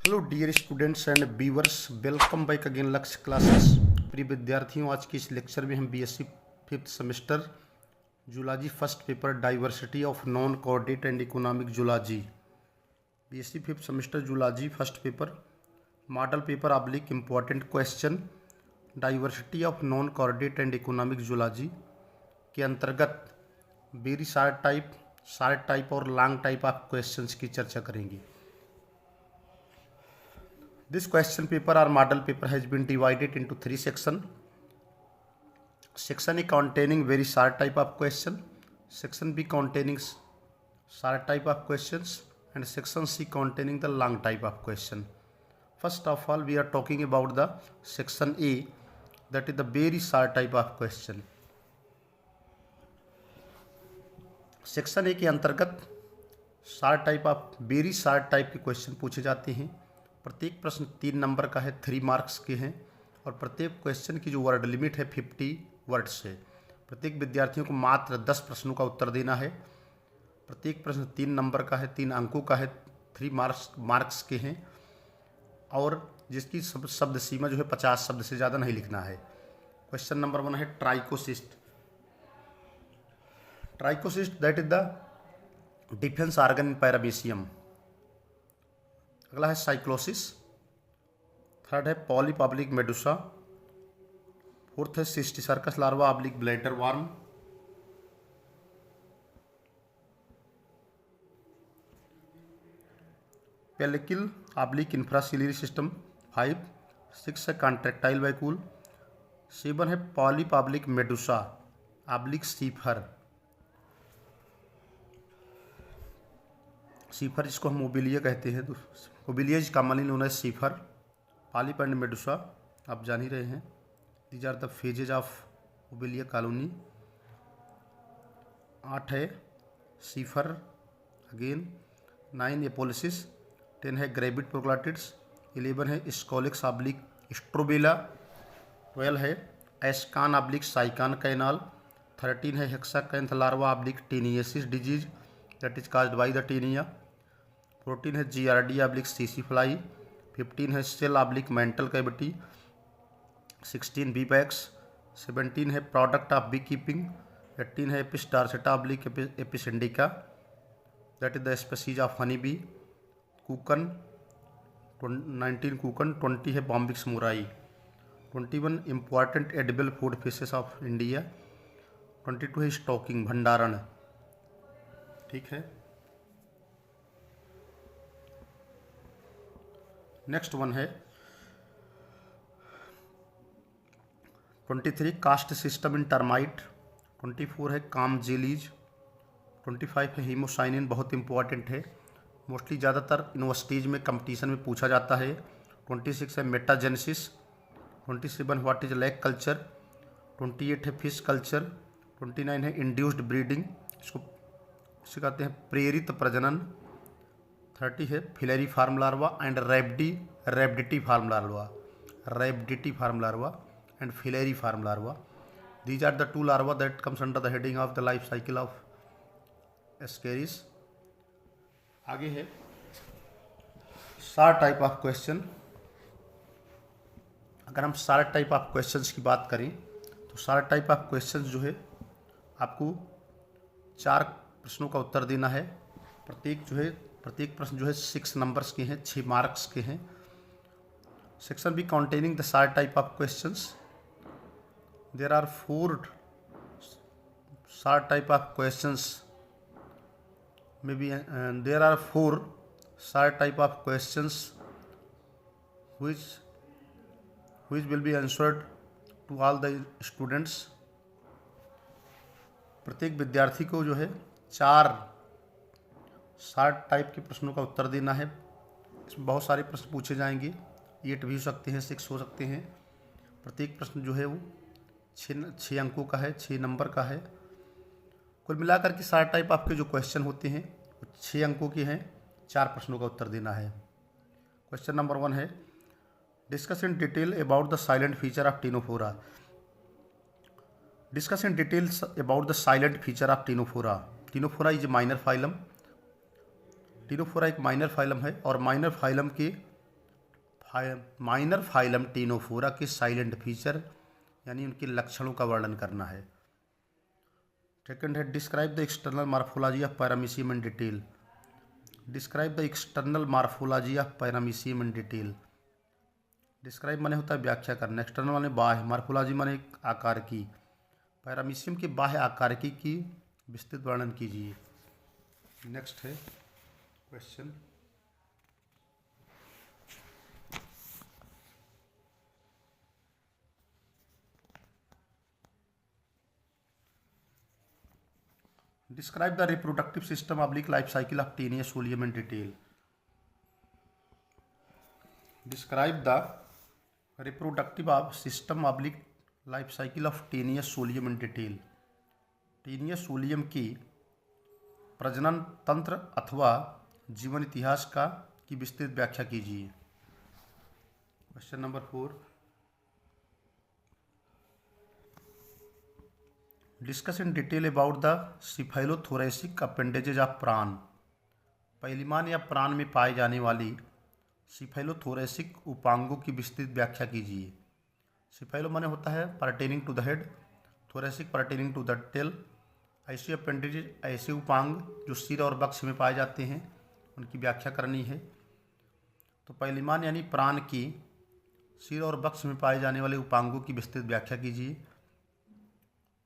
Hello dear students and viewers, welcome back again Lakshya classes. प्रिय विद्यार्थियों, आज के इस लेक्चर में हम BSc fifth semester zoology first paper diversity of non coordinate and economic zoology, BSc fifth semester zoology first paper model paper oblique important question diversity of non coordinate and economic zoology के अंतर्गत very short type और long type of questions की चर्चा करेंगे। This question paper or model paper has been divided into three sections. Section A containing very short type of question, section B containing short type of questions, and section C containing the long type of question. First of all, we are talking about the section A, that is the very short type of question. Section A के अंतर्गत short type of very short type के question पूछे जाते हैं। प्रत्येक प्रश्न 3 number का है, 3 मार्क्स के हैं, और प्रत्येक क्वेश्चन की जो वर्ड लिमिट है 50 वर्ड्स है। प्रत्येक विद्यार्थियों को मात्र 10 प्रश्नों का उत्तर देना है। प्रत्येक प्रश्न 3 नंबर का है, 3 अंकों का है, 3 मार्क्स के हैं, और जिसकी शब्द सीमा जो है 50 शब्द से ज़्यादा नहीं लिखना है। क्वेश्चन नंबर 1 है trichocyst. Trichocyst that is the defence organ in Paramecium. अगला है साइक्लोसिस। थर्ड है पॉलिप ऑब्लिक मेडुसा। फोर्थ है cysticercus larva oblique bladder worm. Pellicle oblique infraciliary system 5। 6 है कॉन्ट्रेक्टाइल वैक्यूल। 7 है polyp oblique medusa oblique sea fur. Sea fur जिसको हम Obelia कहते हैं, तो Obelia is commonly known as sea fur. Polyp and medusa आप जान ही रहे हैं। These are the phases of Obelia colony. 8 है सीफर अगेन। 9 एपोलिसिस। 10 है ग्रेविड प्रोग्लाटिड्स। 11 है स्कोलिक्स ऑब्लिक स्ट्रोबेला। 12 है एस्कान ऑब्लिक साइकान कैनाल। 13 है hexacanth larva oblique taeniasis disease that is caused by the Taenia. 14 है जीआरडी ऑब्लिक सीसी फ्लाई। 15 है shell oblique mantle cavity. 16 beeswax. 17 है product of beekeeping. 18 है Apis dorsata oblique Apis indica that is the species of honey bee. Cocoon 19 cocoon. 20 है Bombyx mori. 21 important edible food fishes of India. 22 है stocking भंडारण। ठीक है। Next one है 23 caste system in termite. 24 है काम jellies. 25 है हीमोसाइनिन, बहुत इंपॉर्टेंट है, मोस्टली ज़्यादातर यूनिवर्सिटीज़ में कंपटीशन में पूछा जाता है। 26 है metagenesis. 27 what is lac culture. 28 है फिश कल्चर। 29 है इंड्यूस्ड ब्रीडिंग, इसको कहते हैं प्रेरित प्रजनन। 30 है filariform larva and rhabditiform larva and filariform larva. These are the 2 larva that comes under the heading of the life cycle of Ascaris. आगे है शार्ट टाइप ऑफ क्वेश्चन। अगर हम शार्ट टाइप ऑफ क्वेश्चंस की बात करें तो short type of questions जो है आपको 4 प्रश्नों का उत्तर देना है। प्रत्येक प्रश्न जो है 6 नंबर्स के हैं, 6 मार्क्स के हैं। Section B containing the short type of questions. There are 4 short type of questions may be there are 4 short type of questions which will be answered to all the students। प्रत्येक विद्यार्थी को जो है 4 short type के प्रश्नों का उत्तर देना है। इसमें बहुत सारे प्रश्न पूछे जाएंगे, 8 भी हो सकते हैं, 6 हो सकते हैं। प्रत्येक प्रश्न जो है वो 6 अंकों का है, 6 नंबर का है। कुल मिलाकर के शार्ट टाइप आपके जो क्वेश्चन होते हैं वो 6 अंकों के हैं, 4 प्रश्नों का उत्तर देना है। क्वेश्चन नंबर 1 है discuss in detail about the silent feature of Ctenophora. Discuss in details about the silent feature of Ctenophora. Ctenophora is a minor phylum. Ctenophora एक माइनर फाइलम है और माइनर फाइलम के माइनर फाइलम टेनोफोरा के silent feature यानी उनके लक्षणों का वर्णन करना है। सेकंड है describe the external morphology of paramecium in detail. Describe the external morphology of paramecium in detail. Describe माने होता है व्याख्या करना, एक्सटर्नल माने बाह्य, मार्फोलॉजी माने आकार की। पैरामीशियम के बाह्य आकारिकी की विस्तृत वर्णन कीजिए। नेक्स्ट है question, describe the reproductive system oblique life cycle of Taenia solium in detail. Describe the reproductive system oblique life cycle of Taenia solium in detail. Taenia solium की प्रजनन तंत्र अथवा जीवन इतिहास की विस्तृत व्याख्या कीजिए। Question number 4, discuss in detail about the cephalothoracic appendages of prawn. Palaemon या प्राण में पाए जाने वाली सिफाइलोथोरैसिक उपांगों की विस्तृत व्याख्या कीजिए। सिफाइलो माने होता है pertaining to the head, thoracic pertaining to the tail. ऐसे अपेंडेजेज ऐसे उपांग जो सिर और वक्ष में पाए जाते हैं उनकी व्याख्या करनी है। तो पैलिमान यानी प्राण की सिर और वक्ष में पाए जाने वाले उपांगों की विस्तृत व्याख्या कीजिए।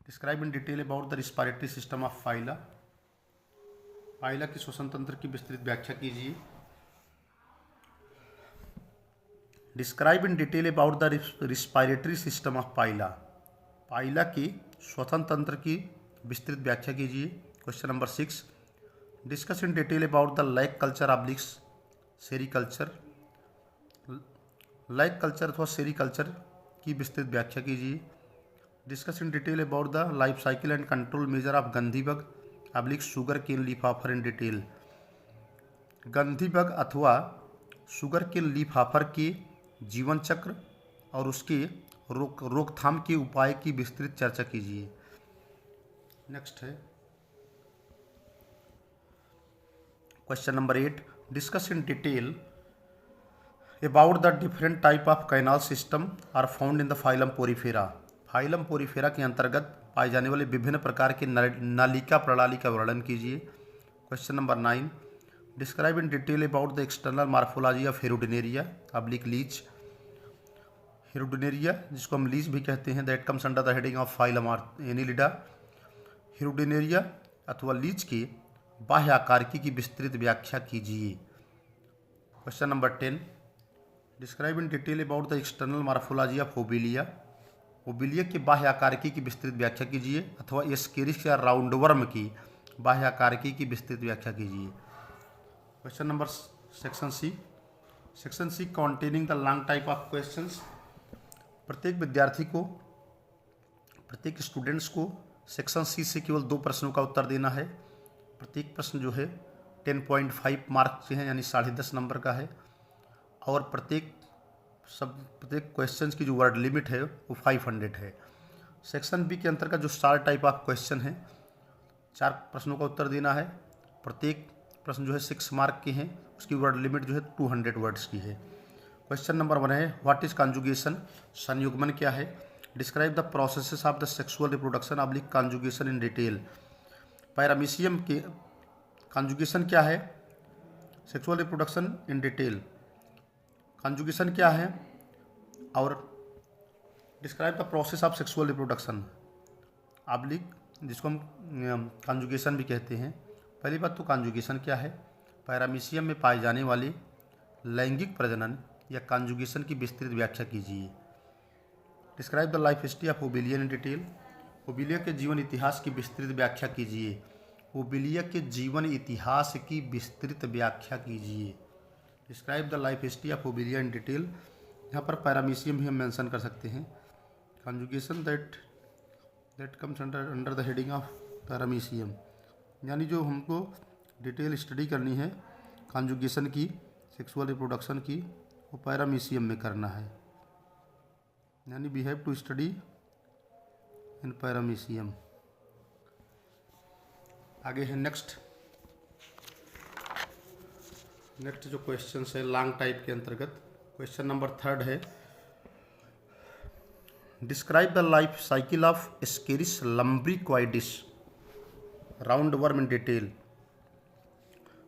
Describe in detail about the respiratory system of Pila. Pila की श्वसन तंत्र की विस्तृत व्याख्या कीजिए। Describe in detail about the respiratory system of Pila. Pila की श्वसन तंत्र की विस्तृत व्याख्या कीजिए। Question number 6, discuss in detail about the lac culture obliques sericulture. Lac culture अथवा सेरिकल्चर की विस्तृत व्याख्या कीजिए। Discuss in detail about the life cycle and control measure of गंधीबग oblique sugar cane leafhopper in detail. Gundhi bug अथवा sugar cane लीफाफर के जीवन चक्र और उसके रोकथाम के उपाय की विस्तृत चर्चा कीजिए। नेक्स्ट है question number 8, discuss in detail about the different type of canal system are found in the phylum Porifera. Phylum Porifera के अंतर्गत पाए जाने वाले विभिन्न प्रकार के नालिका प्रणाली का वर्णन कीजिए। Question number 9, describe in detail about the external morphology of Hirudinaria oblique leech. Hirudinaria जिसको हम लीच भी कहते हैं, that comes under the heading of phylum Annelida. Hirudinaria अथवा लीच के बाह्य आकारिकी की विस्तृत व्याख्या कीजिए। Question number 10, describe in detail about the external morphology of Obelia. Obelia के बाह्य आकारिकी की विस्तृत व्याख्या कीजिए अथवा एस्केरिस या राउंडवर्म की बाह्य आकारिकी की विस्तृत व्याख्या कीजिए। Question number section C, section C containing the long type of questions. प्रत्येक विद्यार्थी को, प्रत्येक स्टूडेंट्स को सेक्शन सी से केवल 2 प्रश्नों का उत्तर देना है। प्रत्येक प्रश्न जो है 10.5 मार्क्स के हैं यानी 10.5 नंबर का है और प्रत्येक क्वेश्चंस की जो वर्ड लिमिट है वो 500 है। सेक्शन बी के अंतर्गत जो 4 टाइप ऑफ क्वेश्चन हैं, 4 प्रश्नों का उत्तर देना है। प्रत्येक प्रश्न जो है 6 मार्क के हैं, उसकी वर्ड लिमिट जो है 200 वर्ड्स की है। क्वेश्चन नंबर 1 है व्हाट इज़ कॉन्जुगेशन, संयुग्मन क्या है। Describe the processes of the sexual reproduction oblique conjugation in detail. Paramecium के कॉन्जुगेशन क्या है, sexual reproduction in detail, conjugation क्या है और describe the process of sexual reproduction oblique जिसको हम कॉन्जुगेशन भी कहते हैं। पहली बात तो कॉन्जुगेशन क्या है, पैरामीशियम में पाए जाने वाले लैंगिक प्रजनन या कॉन्जुगेशन की विस्तृत व्याख्या कीजिए। Describe the life history of Obelia in detail. Obelia के जीवन इतिहास की विस्तृत व्याख्या कीजिए। ओबिलिया के जीवन इतिहास की विस्तृत व्याख्या कीजिए। Describe the life history of Obelia in detail. यहाँ पर पैरामीशियम भी हम मेंशन कर सकते हैं। Conjugation that comes under the heading of paramecium, यानी जो हमको डिटेल स्टडी करनी है कॉन्जुगेशन की, सेक्सुअल रिप्रोडक्शन की, वो पैरामीशियम में करना है, यानी we have to study in paramecium. आगे है नेक्स्ट जो क्वेश्चन है लॉन्ग टाइप के अंतर्गत क्वेश्चन नंबर 3 है, describe the life cycle of Ascaris lumbricoides round worm in detail.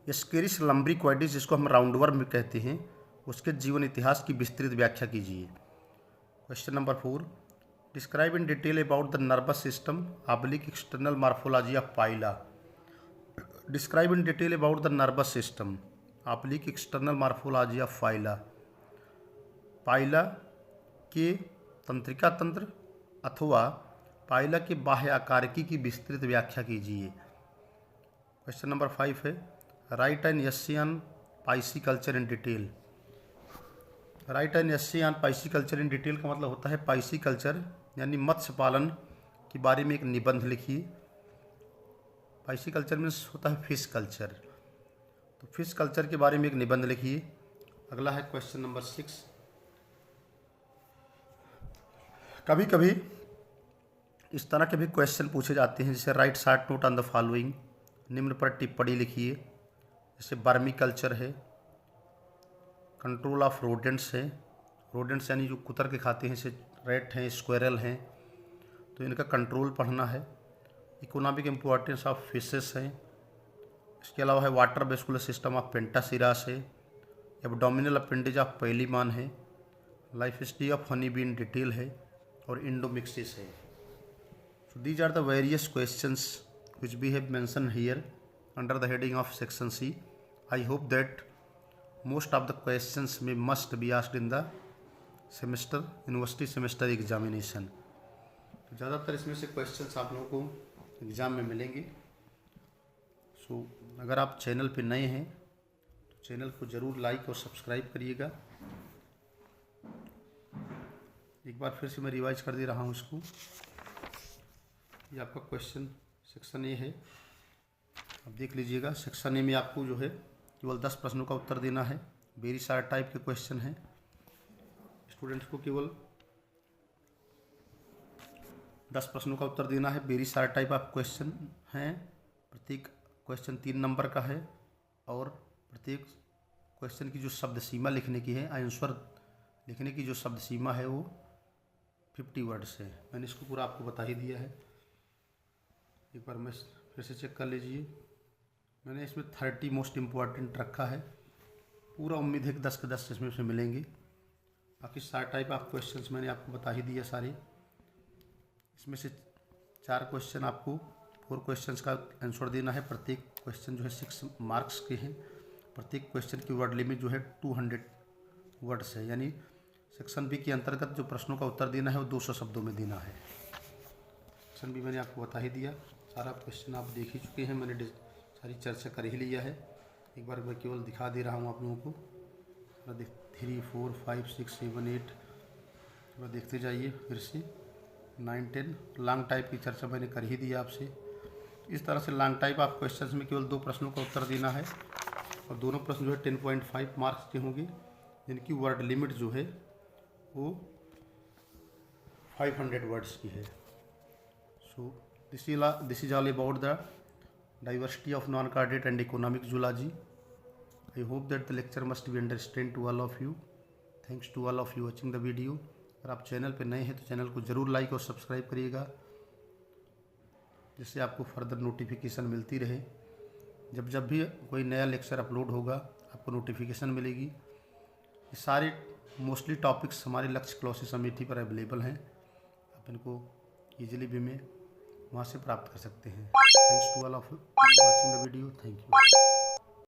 Ascaris lumbricoides, जिसको हम राउंड वर्म कहते हैं, उसके जीवन इतिहास की विस्तृत व्याख्या कीजिए। Question number 4, describe in detail about the nervous system oblique external morphology of Pila. Describe in detail about the nervous system oblique external morphology of Pila. Pila के तंत्रिका तंत्र अथवा पाइला के बाह्य आकारकी की विस्तृत व्याख्या कीजिए। क्वेश्चन नंबर 5 है, write an essay on pisciculture in detail. Write an essay on pisciculture in detail का मतलब होता है पाइसीकल्चर यानी मत्स्य पालन के बारे में एक निबंध लिखिए। पाइसीकल्चर मीन्स होता है फिश कल्चर, तो फिश कल्चर के बारे में एक निबंध लिखिए। अगला है क्वेश्चन नंबर 6, कभी कभी इस तरह के भी क्वेश्चन पूछे जाते हैं, जैसे right short note on the following, निम्न पर टिप्पणी लिखिए। जैसे बर्मी कल्चर है, कंट्रोल ऑफ रोडेंट्स है, रोडेंट्स यानी जो कुतर के खाते हैं, जैसे रैट हैं, स्क्वेरल हैं, तो इनका कंट्रोल पढ़ना है। इकोनॉमिक इम्पोर्टेंस ऑफ फिशेस है। इसके अलावा है वाटर वेस्कुलर सिस्टम ऑफ पेंटासिरास है, एब्डोमिनल अपेंडेज ऑफ पैलीमान है, life history of honey be in detail है, और इंडोमिक्सिस है। So these are the various questions which we have mentioned here under the heading of section C. I hope that most of the questions must be asked in the university semester examination. तो ज़्यादातर इसमें से questions आप लोगों को exam में मिलेंगे। सो अगर आप चैनल पे नए हैं तो चैनल को ज़रूर लाइक और सब्सक्राइब करिएगा। एक बार फिर से मैं रिवाइज कर दे रहा हूँ इसको। ये आपका क्वेश्चन सेक्शन ए है, अब देख लीजिएगा। सेक्शन ए में आपको जो है केवल 10 प्रश्नों का उत्तर देना है। वेरी शार्ट टाइप के क्वेश्चन हैं, स्टूडेंट्स को केवल 10 प्रश्नों का उत्तर देना है। Very short type of question हैं, प्रत्येक क्वेश्चन 3 नंबर का है, और प्रत्येक क्वेश्चन की जो शब्द सीमा लिखने की है, आंसर लिखने की जो शब्द सीमा है वो 50 वर्ड्स है। मैंने इसको पूरा आपको बता ही दिया है, एक बार मैं फिर से चेक कर लीजिए। मैंने इसमें 30 मोस्ट इम्पॉर्टेंट रखा है, पूरा उम्मीद है कि 10 के 10 इसमें से मिलेंगे। बाकी सारे टाइप ऑफ क्वेश्चंस मैंने आपको बता ही दिया सारे। इसमें से 4 क्वेश्चन आपको 4 क्वेश्चंस का आंसर देना है। प्रत्येक क्वेश्चन जो है 6 मार्क्स के हैं। प्रत्येक क्वेश्चन की वर्ड लिमिट जो है 200 वर्ड्स है, यानी सेक्शन बी के अंतर्गत जो प्रश्नों का उत्तर देना है वो 200 शब्दों में देना है। सेक्शन बी मैंने आपको बता ही दिया, सारा क्वेश्चन आप देख ही चुके हैं, मैंने सारी चर्चा कर ही लिया है। एक बार मैं केवल दिखा दे रहा हूँ आप लोगों को। 3, 4, 5, 6, 7, 8 देखते जाइए फिर से। 9, 10 लॉन्ग टाइप की चर्चा मैंने कर ही दिया आपसे। इस तरह से लॉन्ग टाइप आप क्वेश्चंस में केवल 2 प्रश्नों का उत्तर देना है, और दोनों प्रश्न जो है 10.5 मार्क्स के होंगे, जिनकी वर्ड लिमिट जो है वो 500 वर्ड्स की है। So this is all about the diversity of non chordate and economic zoology. I hope that the lecture must be understand to all of you. Thanks to all of you watching the video. अगर आप channel पर नए हैं तो channel को ज़रूर like और subscribe करिएगा, जिससे आपको फर्दर नोटिफिकेशन मिलती रहे। जब भी कोई नया लेक्चर अपलोड होगा आपको नोटिफिकेशन मिलेगी। ये सारे मोस्टली टॉपिक्स हमारे लक्ष्य क्लासेस अमेठी पर अवेलेबल हैं, आप इनको ईजिली भी में वहाँ से प्राप्त कर सकते हैं। Thanks to all of watching the video. Thank you.